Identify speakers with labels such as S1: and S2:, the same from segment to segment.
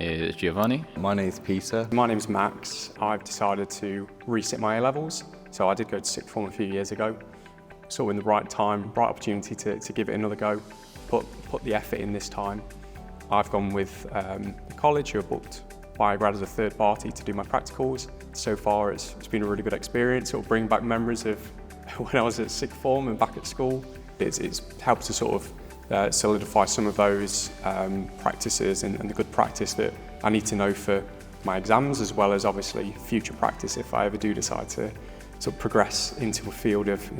S1: is Giovanni.
S2: My name's Peter.
S3: My name's Max. I've decided to resit my A-Levels. So I did go to sixth form a few years ago. Sort of in the right time, right opportunity to give it another go, put the effort in this time. I've gone with the college who have booked BioGrad as a third party to do my practicals. So far it's been a really good experience. It'll bring back memories of when I was at sixth form and back at school. It's helped to sort of solidify some of those practices and the good practice that I need to know for my exams, as well as obviously future practice if I ever do decide to sort of progress into a field of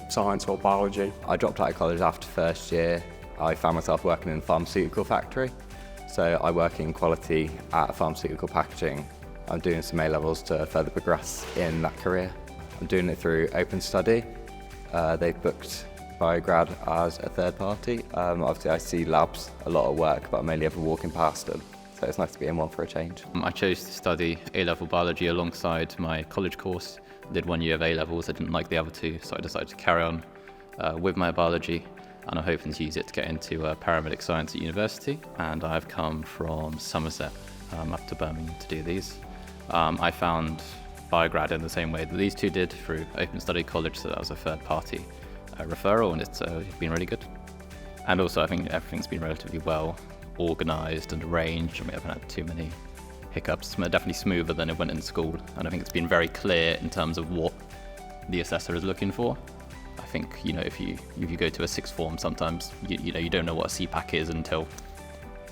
S3: science or biology.
S2: I dropped out of college after first year. I found myself working in a pharmaceutical factory. So I work in quality at pharmaceutical packaging. I'm doing some A-Levels to further progress in that career. I'm doing it through Open Study. They've booked BioGrad as a third party. Obviously I see labs a lot of work, but I'm only ever walking past them. So it's nice to be in one for a change.
S1: I chose to study A-level biology alongside my college course. I did 1 year of A-levels, I didn't like the other two, so I decided to carry on with my biology, and I'm hoping to use it to get into paramedic science at university. And I've come from Somerset up to Birmingham to do these. I found BioGrad in the same way that these two did, through Open Study College, so that was a third party referral, and it's been really good. And also I think everything's been relatively well organised and arranged, and we haven't had too many hiccups. It's definitely smoother than it went in school, and I think it's been very clear in terms of what the assessor is looking for. I think, you know, if you go to a sixth form, sometimes you don't know what a CPAC is until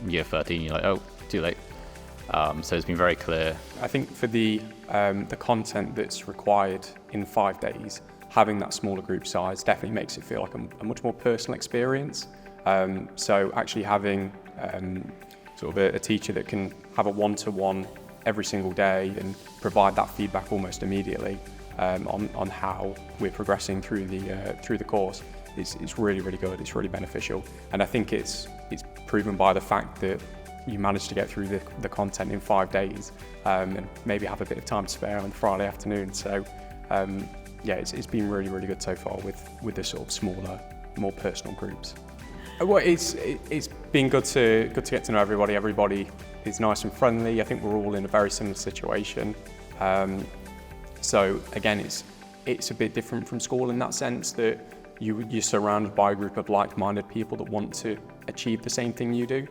S1: year 13. You're like, oh, too late. So it's been very clear.
S3: I think for the content that's required in 5 days, having that smaller group size definitely makes it feel like a much more personal experience. So actually having sort of a teacher that can have a one-to-one every single day and provide that feedback almost immediately on how we're progressing through the course is really, really good. It's really beneficial, and I think it's proven by the fact that you managed to get through the content in 5 days and maybe have a bit of time to spare on Friday afternoon. So yeah, it's been really, really good so far with the sort of smaller, more personal groups. Well, it's been good to get to know everybody. Everybody is nice and friendly. I think we're all in a very similar situation. So again, it's a bit different from school in that sense that you're surrounded by a group of like-minded people that want to achieve the same thing you do.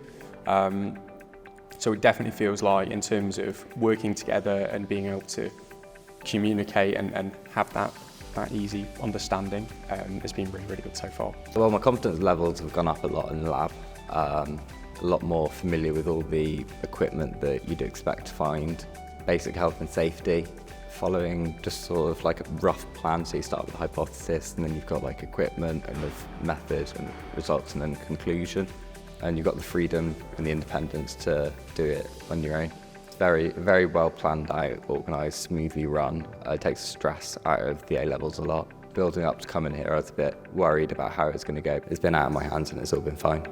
S3: So it definitely feels like, in terms of working together and being able to communicate and have that easy understanding, has been really, really good so far.
S2: Well, my confidence levels have gone up a lot in the lab. A lot more familiar with all the equipment that you'd expect to find. Basic health and safety, following just sort of like a rough plan. So you start with a hypothesis, and then you've got like equipment and the method and results, and then conclusion. And you've got the freedom and the independence to do it on your own. It's very, very well planned out, organised, smoothly run. It takes stress out of the A-Levels a lot. Building up to coming here, I was a bit worried about how it was going to go. It's been out of my hands and it's all been fine.